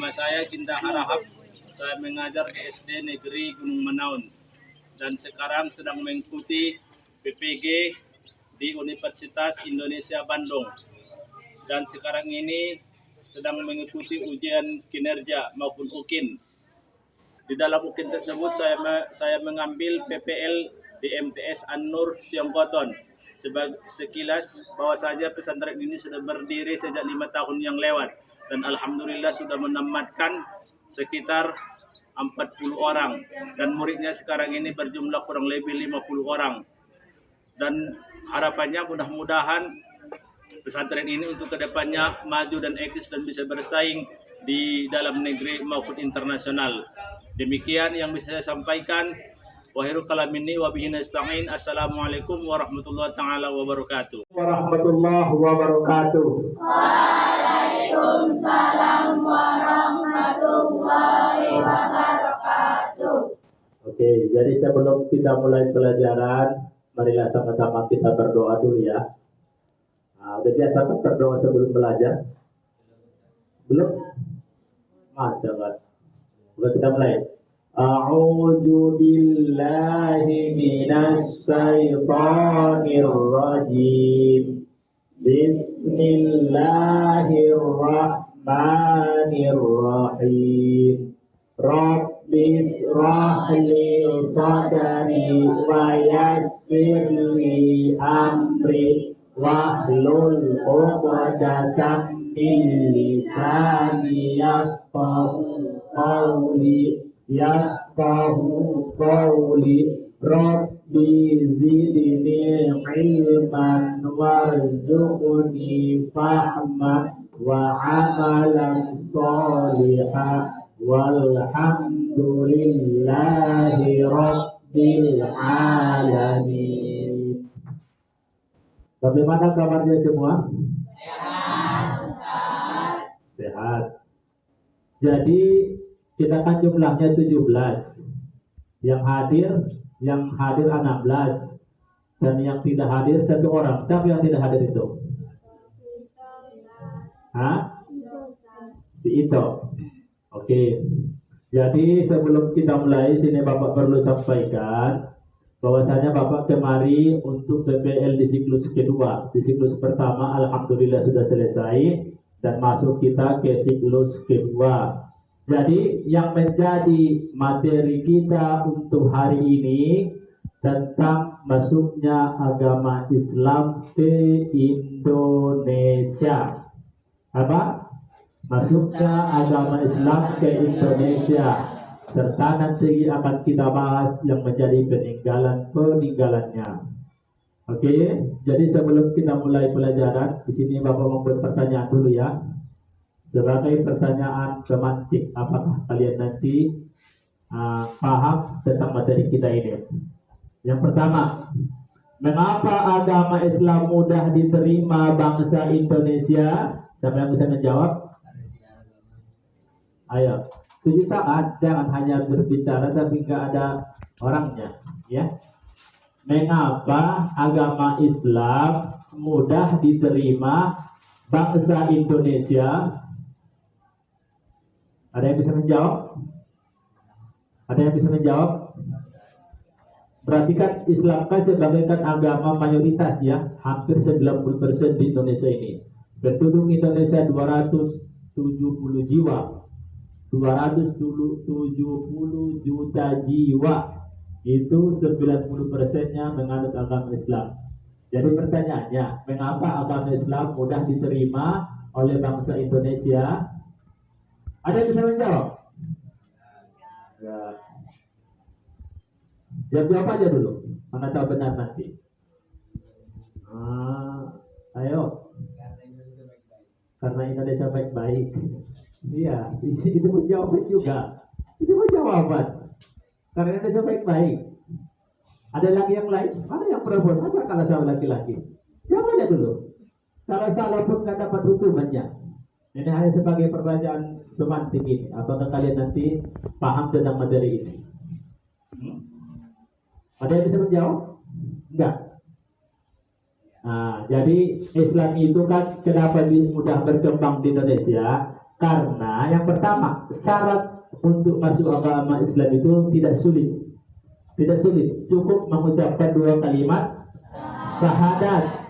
Nama saya Kinta Harahap. Saya mengajar di SD Negeri Gunung Manaun dan sekarang sedang mengikuti PPG di Universitas Indonesia Bandung. Dan sekarang ini sedang mengikuti ujian kinerja maupun UKIN. Di dalam UKIN tersebut saya mengambil PPL di MTS An-Nur Siongkoton. Sekilas bahwa saja pesantren ini sudah berdiri sejak 5 tahun yang lewat dan alhamdulillah sudah menamatkan sekitar 40 orang dan muridnya sekarang ini berjumlah kurang lebih 50 orang. Dan harapannya mudah-mudahan pesantren ini untuk kedepannya maju dan eksis dan bisa bersaing di dalam negeri maupun internasional. Demikian yang bisa saya sampaikan. Wahirul kalamini wa bihi nasta'in. Assalamualaikum warahmatullahi taala wabarakatuh. Warahmatullahi wabarakatuh. Waalaikumsalam warahmatullahi wabarakatuh. Oke, jadi sebelum kita mulai pelajaran, marilah sama-sama kita berdoa dulu ya. Udah biasa berdoa sebelum belajar? Belum? Masya Allah. Udah kita mulai. A'udzu billahi minasy syaithanir rajim. Bismillahirrahmanirrahim. Rabbis rahli sadri wa yassir li amri wahlul 'uqdatam min lisani yafqahu qawli Rabbi zidni ilman warzuqni fahma wa amalan sholihan walhamdulillahi rabbil alamin. Bagaimana kabarnya semua? Sehat. Jadi kita kan jumlahnya 17. Yang hadir 16 dan yang tidak hadir 1 orang. Siapa yang tidak hadir itu? Si Ito. Oke. Jadi sebelum kita mulai, sini Bapak perlu sampaikan bahwasanya Bapak kemari untuk PPL di siklus kedua. Di siklus pertama alhamdulillah sudah selesai dan masuk kita ke siklus kedua. Jadi yang menjadi materi kita untuk hari ini tentang masuknya agama Islam ke Indonesia. Apa? Masuknya agama Islam ke Indonesia. Serta nanti akan kita bahas yang menjadi peninggalannya. Oke, jadi sebelum kita mulai pelajaran, di sini Bapak membuat pertanyaan dulu ya. Sebagai pertanyaan semantik, apakah kalian nanti paham tentang materi kita ini? Yang pertama, mengapa agama Islam mudah diterima bangsa Indonesia? Siapa yang bisa menjawab? Ayo, 7 saat, jangan hanya berbicara tapi nggak ada orangnya, ya. Mengapa agama Islam mudah diterima bangsa Indonesia? Ada yang bisa menjawab? Ada yang bisa menjawab? Berarti kan Islam kan sebagai agama mayoritas ya, hampir 90% di Indonesia ini. Penduduk Indonesia 270 jiwa, 270 juta jiwa, itu 90%-nya menganut agama Islam. Jadi pertanyaannya, mengapa agama Islam mudah diterima oleh bangsa Indonesia? Ada yang bisa menjawab? Ya. Jawab aja dulu. Mana tahu benar nanti. Ayo. Karena Indonesia baik-baik. Iya, itu pun jawaban juga. Itu pun jawaban. Karena Indonesia baik-baik. Ada lagi yang lain? Ada yang perempuan? Masa kalah sama laki-laki? Jawab aja dulu. Kalau salah pun nggak dapat hukumannya. Ini hanya sebagai pertanyaan semantik ini. Apakah kalian nanti paham tentang materi ini? Ada yang bisa menjawab? Enggak. Nah, jadi Islam itu kan kenapa mudah berkembang di Indonesia? Karena yang pertama, syarat untuk masuk agama Islam itu tidak sulit. Tidak sulit, cukup mengucapkan 2 kalimat syahadat.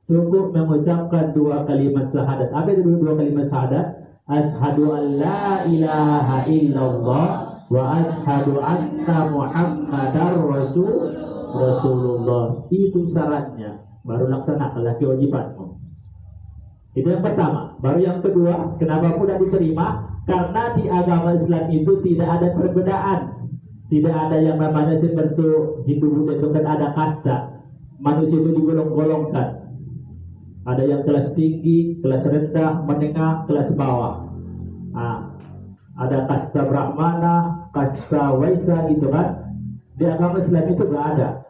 Cukup mengucapkan 2 kalimat syahadat. Apa itu 2 kalimat syahadat? Asyhadu an la ilaha illallah wa asyhadu anna Muhammadar Rasulullah. Itu syaratnya. Baru laksanakanlah kewajibanmu. Itu yang pertama. Baru yang kedua, kenapa mudah diterima? Karena di agama Islam itu tidak ada perbedaan. Tidak ada yang namanya seperti Hindu Buddha itu kan ada kasta. Manusia itu digolong-golongkan. Ada yang kelas tinggi, kelas rendah, menengah, kelas bawah. Nah, ada kasta Brahmana, kasta Waisya gitu kan. Di agama Islam itu gak ada.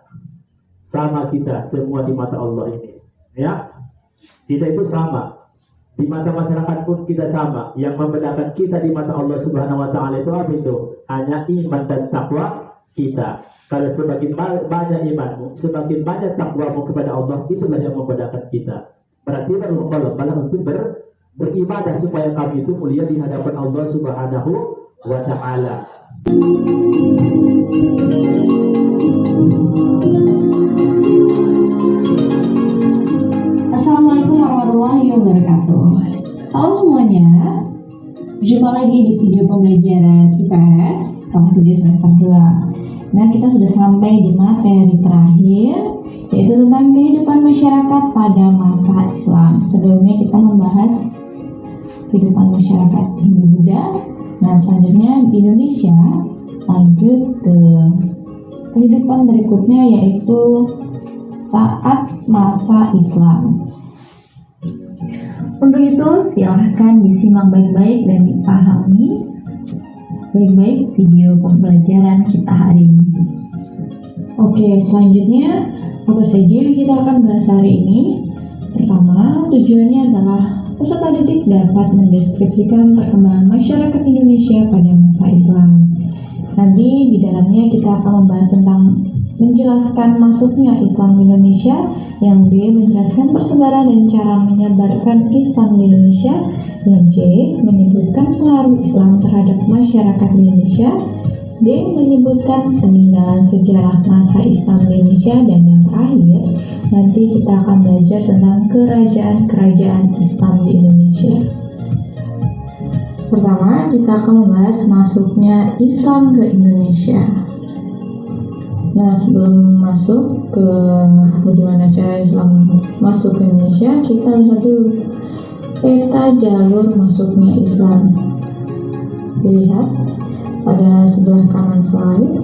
Sama kita semua di mata Allah ini. Ya, kita itu sama. Di mata masyarakat pun kita sama. Yang membedakan kita di mata Allah Subhanahu wa taala itu apa itu? Hanya iman dan takwa kita. Kalau semakin banyak imanmu, semakin banyak takwamu kepada Allah, itulah yang membedakan kita. Berarti baru untuk beribadah supaya kami itu mulia di hadapan Allah Subhanahu wa taala. Assalamualaikum warahmatullahi wabarakatuh. Halo semuanya, berjumpa lagi di video pembelajaran IPS kelas 7 semester 2. Nah, kita sudah sampai di materi terakhir, yaitu tentang kehidupan masyarakat pada masa Islam. Sebelumnya kita membahas kehidupan masyarakat Hindu-Buddha. Nah, selanjutnya di Indonesia lanjut ke kehidupan berikutnya, yaitu saat masa Islam. Untuk itu, silahkan disimak baik-baik dan dipahami baik-baik video pembelajaran kita hari ini. Oke, selanjutnya apa saja yang kita akan bahas hari ini? Pertama, tujuannya adalah peserta didik dapat mendeskripsikan perkembangan masyarakat Indonesia pada masa Islam. Nanti di dalamnya kita akan membahas tentang menjelaskan masuknya Islam di Indonesia, yang B menjelaskan persebaran dan cara menyebarkan Islam di Indonesia, yang C menyebutkan pengaruh Islam terhadap masyarakat Indonesia, D menyebutkan peninggalan sejarah masa Islam di Indonesia, dan yang terakhir nanti kita akan belajar tentang kerajaan-kerajaan Islam di Indonesia. Pertama, kita akan membahas masuknya Islam ke Indonesia. Nah, sebelum masuk ke bagaimana cara Islam masuk ke Indonesia, kita lihat dulu peta jalur masuknya Islam. Dilihat pada sebelah kanan slide.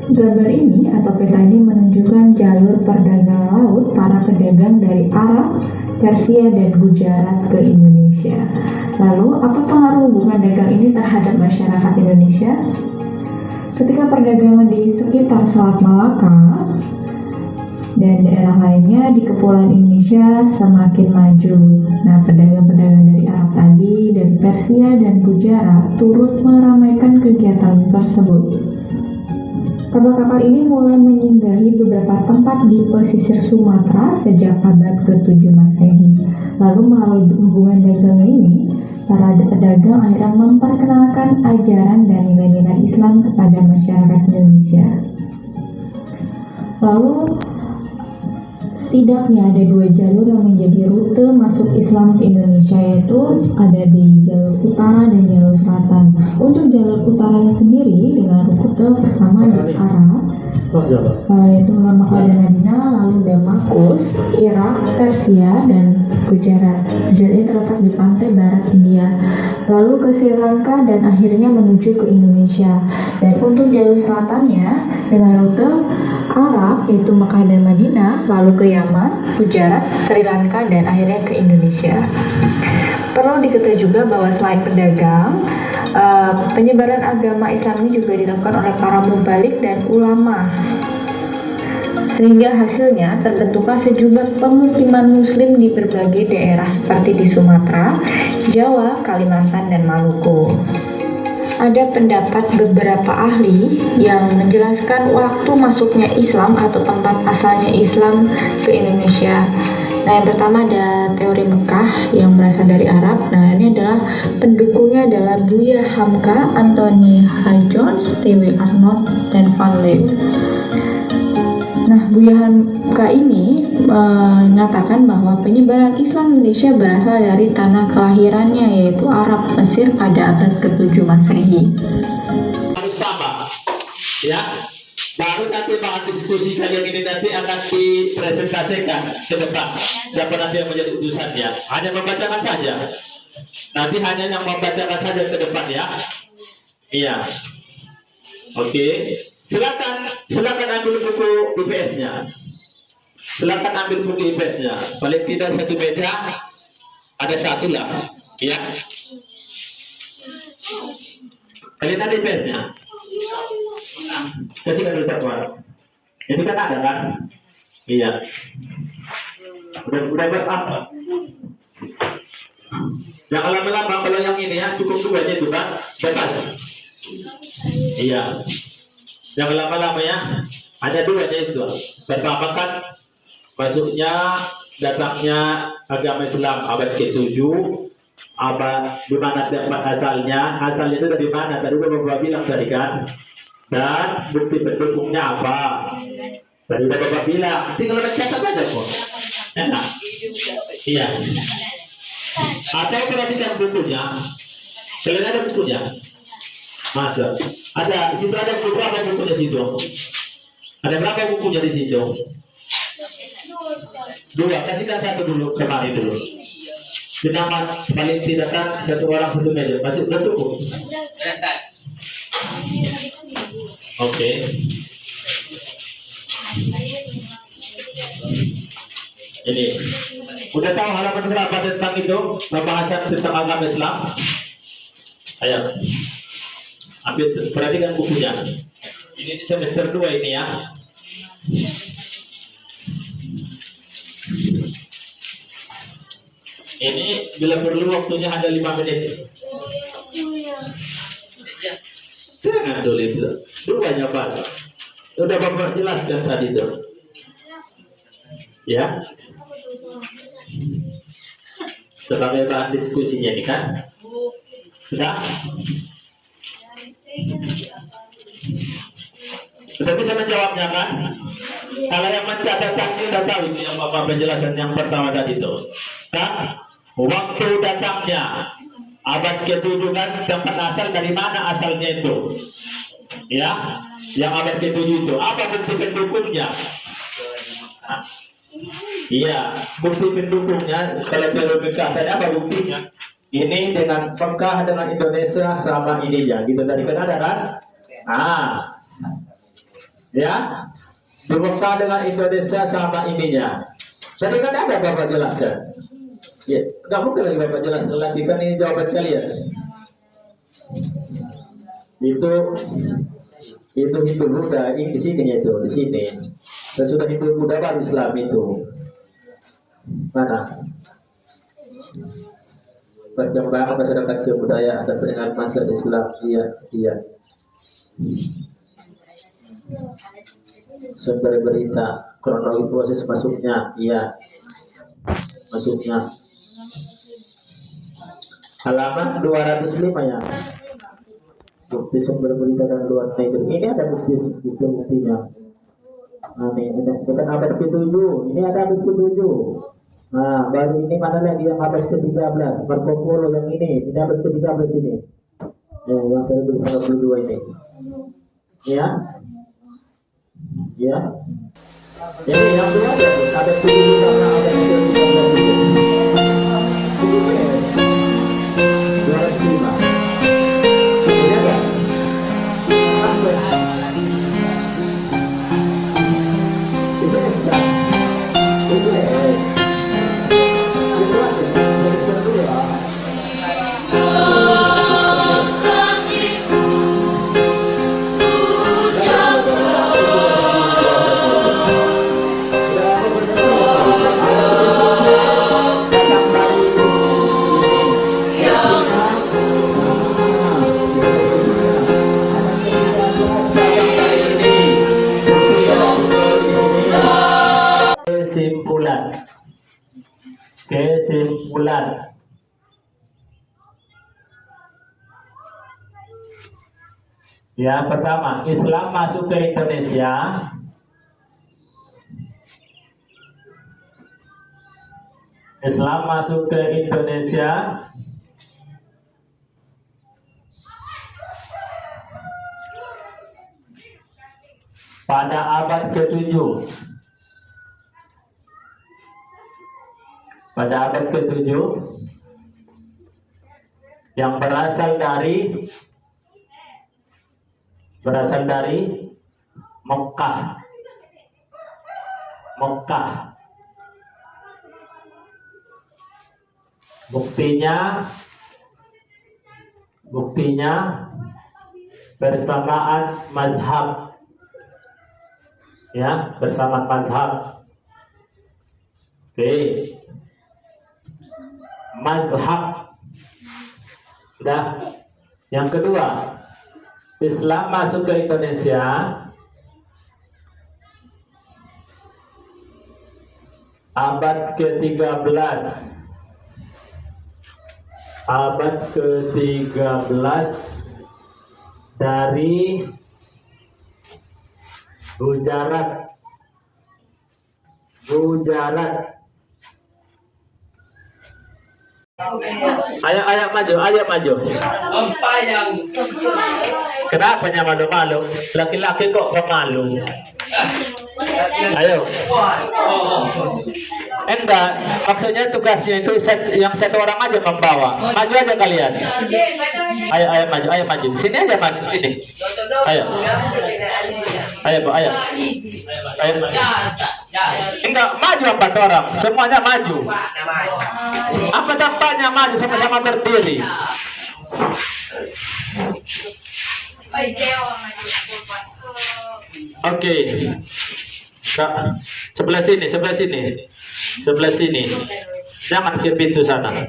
Gambar ini atau peta ini menunjukkan jalur perdagangan laut para pedagang dari Arab, Persia, dan Gujarat ke Indonesia. Lalu, apa pengaruh hubungan dagang ini terhadap masyarakat Indonesia? Ketika perdagangan di sekitar Selat Malaka dan daerah lainnya di Kepulauan Indonesia semakin maju. Nah, pedagang-pedagang dari Arab tadi, dari Persia dan Gujarat turut meramaikan kegiatan tersebut. Kapal-kapal ini mulai menyinggahi beberapa tempat di pesisir Sumatera sejak abad ke-7 Masehi. Lalu melalui hubungan dagang ini, para pedagang akhirnya memperkenalkan ajaran dan nilai-nilai Islam kepada masyarakat Indonesia. Lalu, setidaknya ada 2 jalur yang menjadi rute masuk Islam ke Indonesia, yaitu ada di jalur utara dan jalur selatan. Untuk jalur utaranya sendiri dengan rute pertama di Arab, yaitu Mekah dan Madinah, lalu Damaskus, Irak, Persia, dan Gujarat. Gujarat ini terletak di pantai barat India, lalu ke Sri Lanka, dan akhirnya menuju ke Indonesia. Dan untuk jalur selatannya dengan rute Arab, yaitu Mekah dan Madinah, lalu ke Yaman, Gujarat, Sri Lanka, dan akhirnya ke Indonesia. Perlu diketahui juga bahwa selain pedagang, penyebaran agama Islam ini juga dilakukan oleh para mubalik dan ulama, sehingga hasilnya terbentuklah sejumlah pemukiman muslim di berbagai daerah seperti di Sumatera, Jawa, Kalimantan, dan Maluku. Ada pendapat beberapa ahli yang menjelaskan waktu masuknya Islam atau tempat asalnya Islam ke Indonesia, Nah, yang pertama ada teori Mekah yang berasal dari Arab. Nah, ini adalah pendukungnya adalah Buya Hamka, Anthony H. Jones, T.W. Arnold, dan Van Leeuw. Nah, Buya Hamka ini mengatakan bahwa penyebaran Islam Indonesia berasal dari tanah kelahirannya, yaitu Arab Mesir pada abad ke-7 Masehi. Harus sama, ya. Baru nanti bahan diskusi kalian ini nanti akan dipresentasikan ke depan. Siapa nanti yang menjadi utusannya? Hanya membacakan saja. Nanti hanya yang membacakan saja ke depan, ya. Iya. Oke. Silakan ambil buku IPS-nya. Silakan ambil buku IPS-nya. Paling tidak satu meja ada satu lah, ya. Kalian ada IPS-nya? Jadi kan udah keluar. Ini kan ada kan? Iya. Udah apa? Yang lama-lama kalau yang ini ya cukup dua aja itu kan? Bebas. Iya. Yang lama-lama ya hanya dua aja itu. Pertama kan masuknya datangnya agama Islam abad ke-7. Abad di mana dapat asalnya? Asalnya itu dari mana? Tadi Bapak bilang tadi kan. Dan bukti pendukungnya apa? Tadi Bapak bilang, tinggal mencatat aja kok. Enak. Iya. Atau perhatikan bukunya. Kalian ada bukunya? Masa? Ada. Di situ ada berapa bukunya di situ? Ada berapa bukunya di situ? Dua. Kasihkan satu dulu kemari dulu. Kenapa paling tidak kan satu orang satu meja? Masih belum cukup? Oke. Ini udah tahu halaman berapa tentang itu pembahasan tentang agama Islam? Ayo, ambil perhatikan bukunya. Ini di semester 2 ini ya. Ini bila perlu waktunya ada 5 menit. Jangan dulu itu. Duanya Pak. Sudah Bapak jelaskan tadi itu. Ya. Sebagai bahan diskusinya ini kan. Sudah? Sudah bisa menjawabnya kan? Kalau yang mencatat tadi sudah tahu itu yang Bapak penjelasan yang pertama tadi itu. Kan? Waktu datangnya abad ke-7 kan tempat asal dari mana asalnya itu? Ya, yang abad ke-7 itu apa bukti pendukungnya? Nah, iya, bukti pendukungnya kalau teori Mekah tadi apa buktinya? Ini dengan Mekah dengan Indonesia sama ininya, gitu tadi kan ada kan? Ya, di Mekah dengan Indonesia sama ininya. Tadi kan ada Bapak jelaskan. Ya, nggak mungkin lagi Bapak jelaskan lagi kan ini jawaban kalian. Itu Buddha ini di sini itu di sini. Dan sudah Hindu Buddha baru Islam itu. Mana? Perkembangan masyarakat kebudayaan dan pendengar masyarakat Islam. Iya. Sumber berita kronologi proses masuknya. Iya. Masuknya. Halaman 205 ya. Bukti sumber berita dan luar negeri. Ini ada buktinya. Nah, ini kan abad ke-7. Ini ada abad ke-7. Nah, baru ini mana lagi yang abad ke-13? Marco Polo yang ini abad ke-13 ini. Yang 1952 ini. Ya. Jadi yang dua ada 7 sama ada 13 ini. Kesimpulan. Yang pertama, Islam masuk ke Indonesia pada abad ke-7. Pada abad ke-7 yang berasal dari Mekah. Buktinya bersamaan mazhab. Ya, bersamaan mazhab. Oke. Mazhab. Sudah. Yang kedua, Islam masuk ke Indonesia abad ke-13. Abad ke-13 dari Gujarat. Ayo maju. Kenapa malu-malu? Laki-laki kok pemalu? Ayo. Enggak, maksudnya tugasnya itu yang satu orang aja membawa. Maju aja kalian. Ayo maju. Sini aja maju, sini. Ayo. Enggak, maju 4 orang. Semuanya maju. Apa dampaknya maju sama-sama berdiri? Oke. Sebelah sini. Jangan ke pintu sana. 3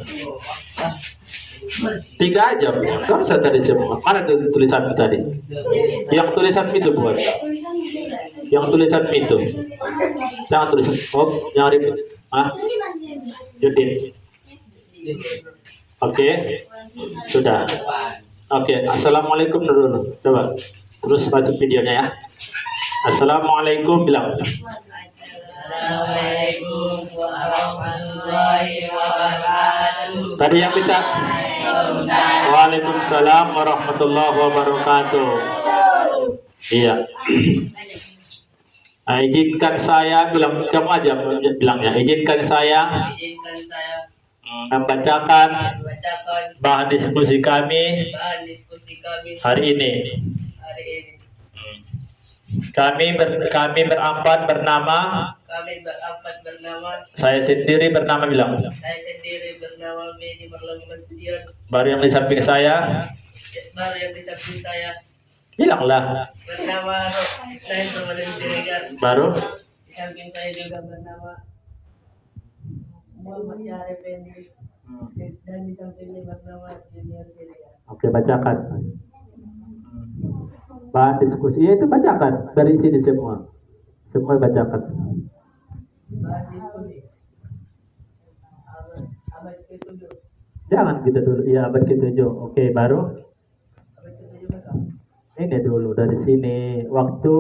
aja. Gak usah tadi semua. Mana tulisan tadi? Yang tulisan itu buat. Yang tulisan itu. Jangan tulisan. Oh, yang ribut. Jadi. Oke. Sudah. Oke. Assalamualaikum dulu. Coba. Terus masuk videonya ya. Assalamualaikum bilang. Assalamualaikum warahmatullahi wabarakatuh. Tadi yang bisa. Waalaikumsalam warahmatullahi wabarakatuh. Iya. Izinkan saya bilang, kamu aja bilang ya. Izinkan saya membacakan bahan diskusi kami hari ini. Kami berempat bernama. Saya sendiri bernama bilang. Bedi Marlon Masdion. Baru yang di samping saya. Bilanglah. Bernama Ismail Ramadan Siregar. Baru. Di samping saya juga bernama Muhammad Yahya Effendi. Dan di sampingnya bernama Junior Siregar. Oke, bacakan. Bahan diskusi itu bacakan dari sini semua bacakan. Bahan diskusi abad ke-7. Jangan gitu dulu ya, abad ke-7. Oke, baru Abad ke-7 betul. ini dulu dari sini waktu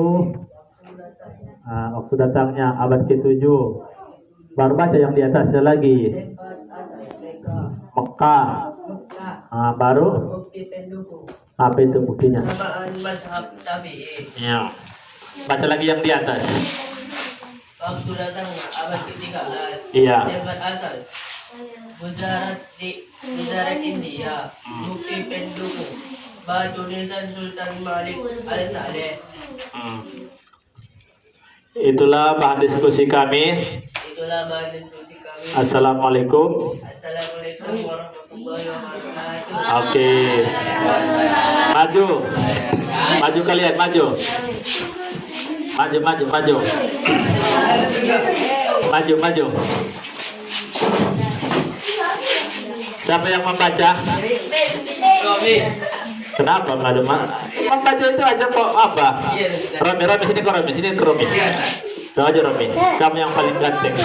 datangnya abad ke-7. Baru baca yang di atasnya lagi. Mekah. Baru Bukti pendukung. apa itu buktinya? Samaan mazhab Syafi'i. Ya. Baca lagi yang di atas. Waktu datang abad ke-13. Iya. Dia berasal Gujarat India. Bukti pendukung Batu Nisan Sultan Malik Al-Saleh. Itulah bahan diskusi kami. Assalamualaikum. Assalamualaikum warahmatullahi wabarakatuh. Oke. Maju kalian, maju. Siapa yang membaca? Kenapa malu? Membaca itu aja kok apa? Romi sini ke Romi. Doa aja Romi. Kamu yang paling ganteng.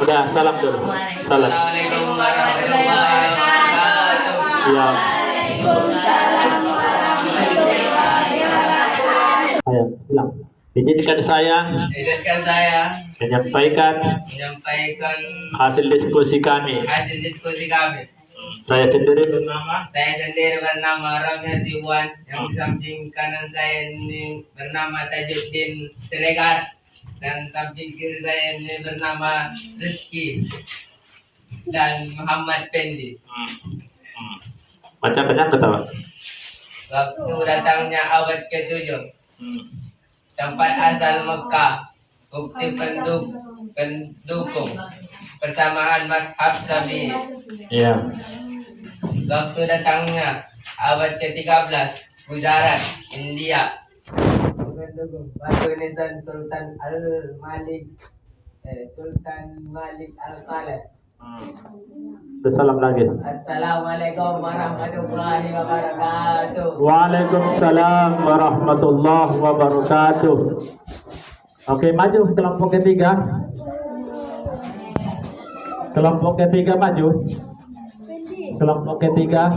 Udah, salam dulu. Salam. Assalamualaikum warahmatullahi wabarakatuh. Ya. Ayo, bilang. Izinkan saya Izinkan saya menyampaikan menyampaikan hasil diskusi kami. hasil diskusi kami. Saya sendiri bernama Saya sendiri bernama Rami Hasibuan, yang di samping kanan saya ini bernama Tajuddin Siregar, dan samping kiri saya ini bernama Rizky dan Muhammad Pendi. macam-macam ketawa. Waktu datangnya abad ke-7, tempat asal Mekah, bukti pendukung persamaan mazhab Syafi'i. Iya. Waktu datangnya abad ke-13, Gujarat, India, pendukung batu nisan Sultan Malik Al-Khalid. Salam lagi. Assalamualaikum warahmatullahi wabarakatuh. Waalaikumsalam warahmatullahi wabarakatuh. Oke, maju kelompok ketiga. Kelompok ketiga maju. Kelompok ketiga.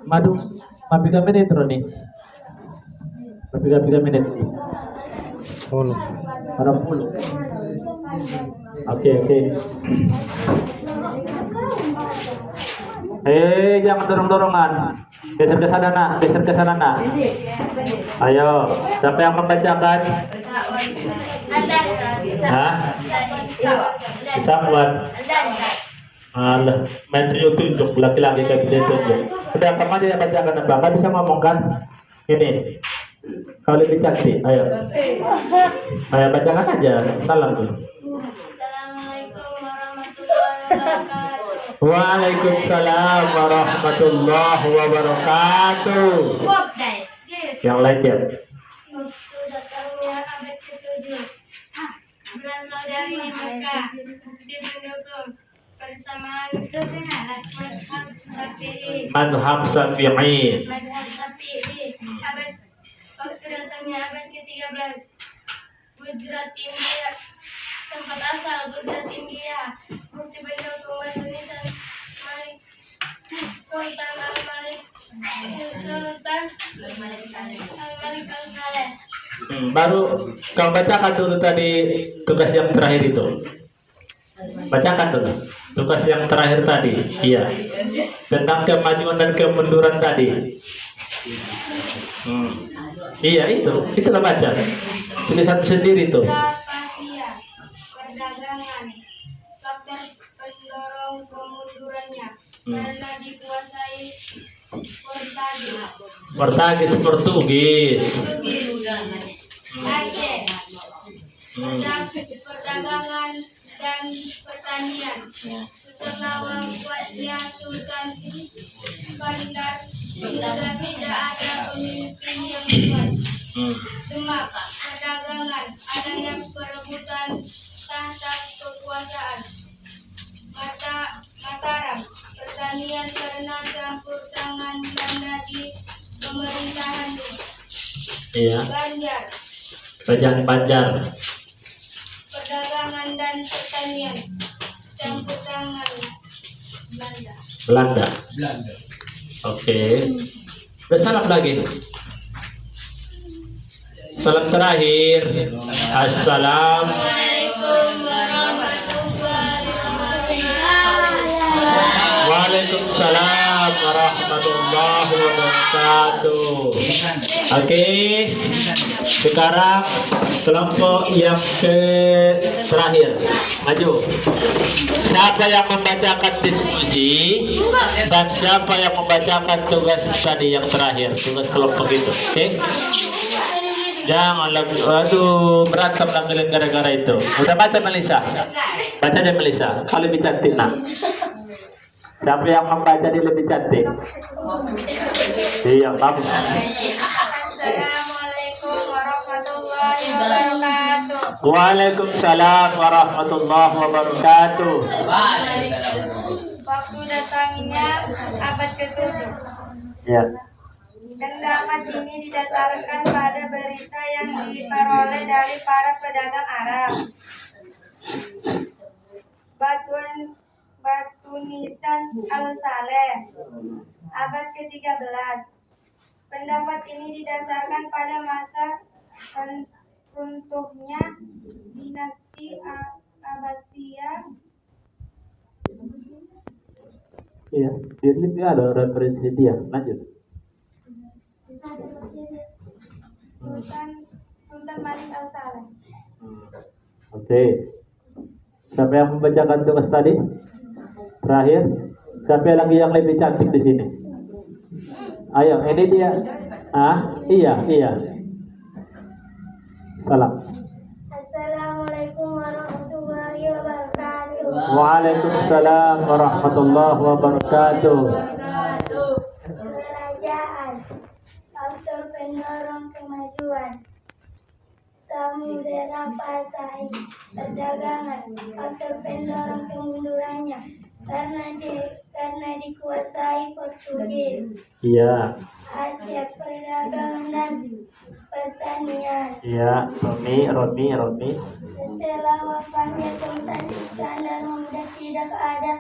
Maju. 3 menit Roni. 3 menit. 10. Oke. Jangan dorong-dorongan. Geser ke sana nak. Ayo, siapa yang membacakan? Hah? Bisa buat. Alah, main trio tunjuk laki-laki kayak gitu tunjuk. Udah kamu aja yang bacakan apa? Nggak bisa ngomong kan? Ini. Kau lebih cantik. Ayo, bacakan aja. Salam dulu. Assalamualaikum warahmatullahi wabarakatuh. Waalaikumsalam warahmatullahi wabarakatuh. Yang lain ya. Waktu datangnya abad ke-7, berasal dari Mekah, dipendukung persamaan mazhab Syafi'i. Mazhab Syafi'i. Waktu datangnya abad ke-13, Gujarat, India, tempat asal Gujarat, India, bukti pendukung batu nisan Sultan Al-Malik Al-Khalid. Baru kau bacakan dulu tadi tugas yang terakhir itu. Bacakan dulu tugas yang terakhir tadi. Iya. Tentang kemajuan dan kemunduran tadi. Iya itu. Itulah baca. Tulisan sendiri itu. Rahasia perdagangan, faktor pendorong kemundurannya karena dikuasai Portugis. Aceh, perdagangan dan pertanian. Setelah wafatnya Sultan Iskandar, sudah tidak ada pemimpin yang kuat. Demak, perdagangan, adanya perebutan tahta kekuasaan. Mataram, pertanian karena campur tangan Belanda di pemerintahan. Iya. Banjar, Banjar. perdagangan dan pertanian campur tangan Belanda. Belanda. Oke. Salam lagi. Salam terakhir. Assalamualaikum warahmatullahi wabarakatuh. Waalaikumsalam warahmatullahi wabarakatuh. Oke. Sekarang kelompok yang terakhir. Maju. Siapa yang membacakan diskusi dan siapa yang membacakan tugas tadi yang terakhir, tugas kelompok itu. Oke? Jangan lagi, aduh, berantem kalian gara-gara itu. Udah baca Melisa? Baca aja Melisa. Kau lebih cantik nak. Siapa yang membaca dia lebih cantik? Iya, kamu. Assalamualaikum warahmatullahi wabarakatuh. Waalaikumsalam warahmatullahi wabarakatuh. Waktu datangnya abad ke-7. Ya. Tendaman ini didasarkan pada berita yang diperoleh dari para pedagang Arab. Batu nisan Al-Saleh, abad ke-13. Pendapat ini didasarkan pada masa runtuhnya dinasti Abbasiyah. Iya, dia ada referensi dia. Lanjut. Sultan Malik Al-Saleh. Oke. Siapa yang membacakan tugas tadi? Terakhir. Siapa lagi yang lebih cantik di sini? Ayo, ini dia. Iya. Salam. Assalamualaikum warahmatullahi wabarakatuh. Waalaikumsalam warahmatullahi wabarakatuh. Kerajaan, faktor pendorong kemajuan. Samudera Pasai, perdagangan, faktor pendorong kemundurannya karena dikuasai Portugis. Iya. Aceh, perdagangan dan pertanian. Iya, Roni. Setelah wafatnya Sultan Iskandar Muda tidak ada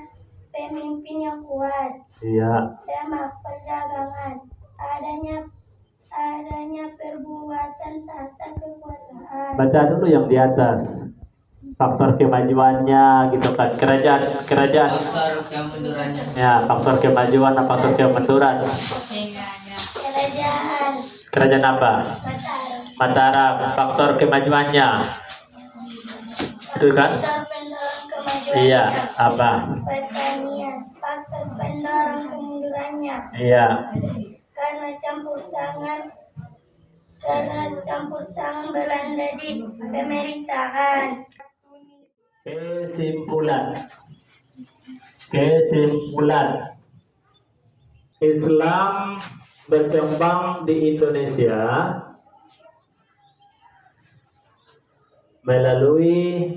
pemimpin yang kuat. Iya. Demak, perdagangan, adanya perbuatan tata kekuasaan. Baca dulu yang di atas. Faktor kemajuannya gitu kan. Kerajaan. Faktor kemundurannya. Ya, faktor kemajuan dan faktor kemunduran. Kerajaan apa? Mataram. Faktor kemajuannya. Itu kan? Faktor pendorong kemajuan. Iya, apa? Pertanian, faktor pendorong kemundurannya. Iya. Karena campur tangan Belanda di pemerintahan. Kesimpulan. Islam berkembang di Indonesia melalui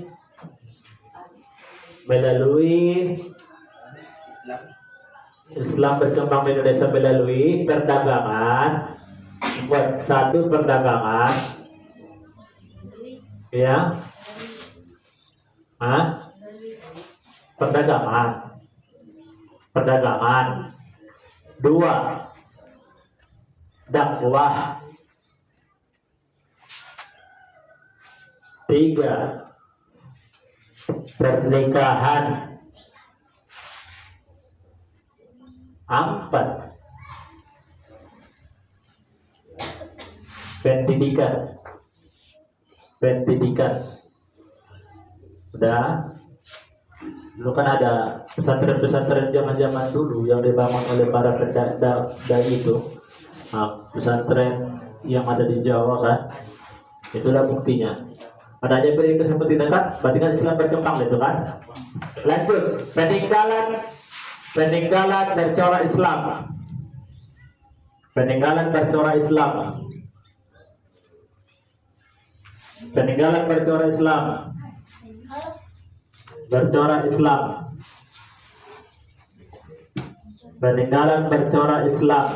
Islam berkembang di Indonesia melalui perdagangan. Buat satu perdagangan, ya, perdagangan. Dua, dakwah. Tiga, pernikahan. Empat, pendidikan. Udah. Dulu kan ada pesantren-pesantren zaman-zaman dulu yang dibangun oleh para dai itu. Nah, pesantren yang ada di Jawa kan. Itulah buktinya. Adanya pendidikan seperti dekat, berarti kan Islam berkembang itu kan. Lanjut, peninggalan bercorak Islam. Peninggalan bercorak Islam. Peninggalan bercorak Islam.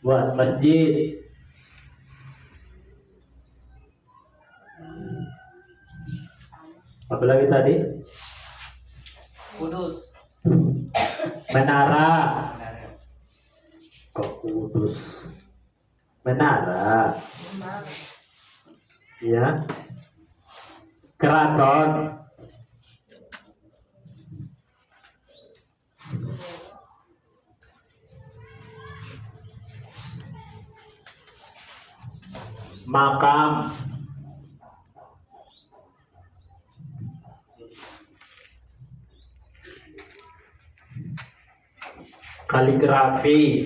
Buat masjid. Apa lagi tadi? Kudus. Menara. Kok Kudus? Menara. Ya. Keraton. Makam. Kaligrafi.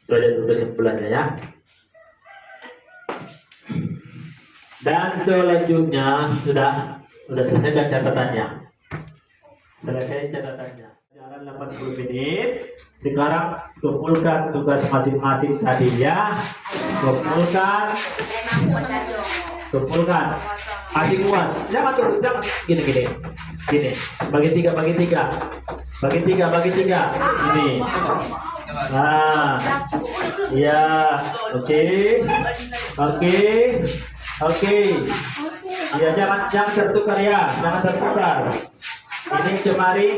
Itu aja dulu kesimpulannya ya. Dan selanjutnya sudah selesai catatannya. Jalan 80 menit. Sekarang kumpulkan tugas masing-masing tadi ya. Kumpulkan. Asik kuat. Jangan turun, jangan gini. Bagi tiga. Ini. Nah, ya, oke. Ya, jangan tertukar ya, jangan tertukar. Ini kemari.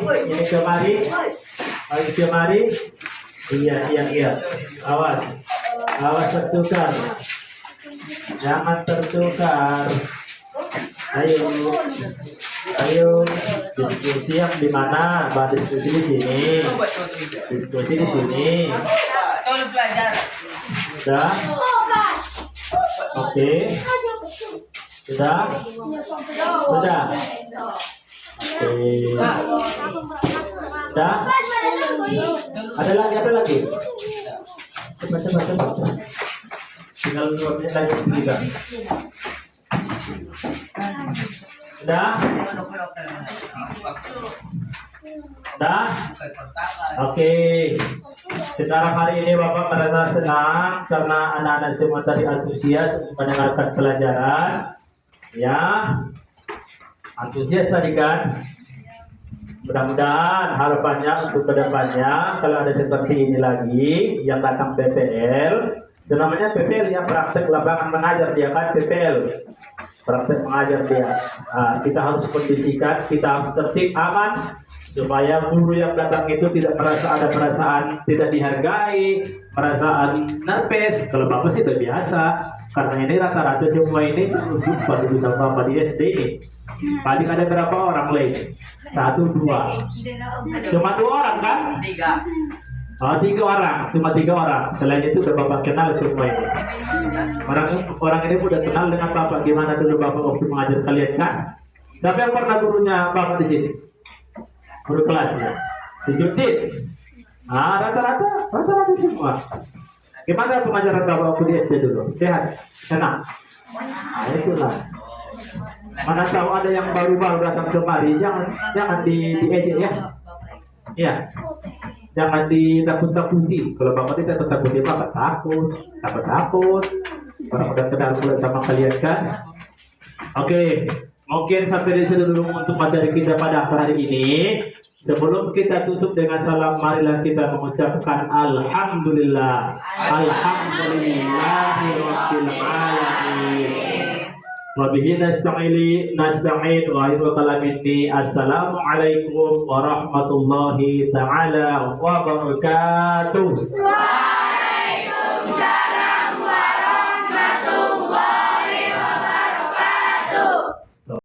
Iya. Awas tertukar. Jangan tertukar. Ayo, diskusi yang di mana? Diskusi di sini. Tolong belajar. Sudah? Oke. Sudah? Sudah? Oke. Sudah? Ada lagi? Cepat. Tinggal 2 menit lagi juga. Sudah? Sudah? Oke. Sekarang hari ini Bapak merasa senang karena anak-anak semua tadi antusias untuk mendengarkan pelajaran. Ya. Antusias tadi kan? Mudah-mudahan harapannya untuk kedepannya kalau ada seperti ini lagi yang datang PPL, itu namanya PPL ya, praktek lapangan mengajar dia kan, PPL praktek mengajar dia. Kita harus kondisikan, kita harus tertib, aman supaya guru yang datang itu tidak merasa ada perasaan tidak dihargai, perasaan nervous. Kalau Bapak sih terbiasa karena ini rata-rata semua ini pada bisa Bapak di SD ini. Paling ada berapa orang lain? 1, 2. Cuma 2 orang kan? 3. Oh, 3 orang, cuma 3 orang. Selain itu udah Bapak kenal semua ini. Orang ini udah kenal dengan Bapak. Gimana dulu Bapak waktu mengajar kalian kan? Siapa yang pernah gurunya Bapak di sini? Guru kelasnya? Dijutin. Rata-rata semua. Gimana pengajaran Bapak waktu di SD dulu? Sehat? Senang? Itulah. Mana tahu ada yang baru-baru datang kemari, jangan diejek ya. Iya. Jangan ditakut-takuti. Kalau Bapak tidak takuti, Bapak takut. Orang udah kenal pula sama kalian kan. Oke, mungkin sampai di sini dulu untuk materi kita pada hari ini. Sebelum kita tutup dengan salam, marilah kita mengucapkan Alhamdulillah. Alhamdulillahirabbil alamin. Wabihi nasta'in wa khairu kalamini. Assalamualaikum warahmatullahi ta'ala wabarakatuh.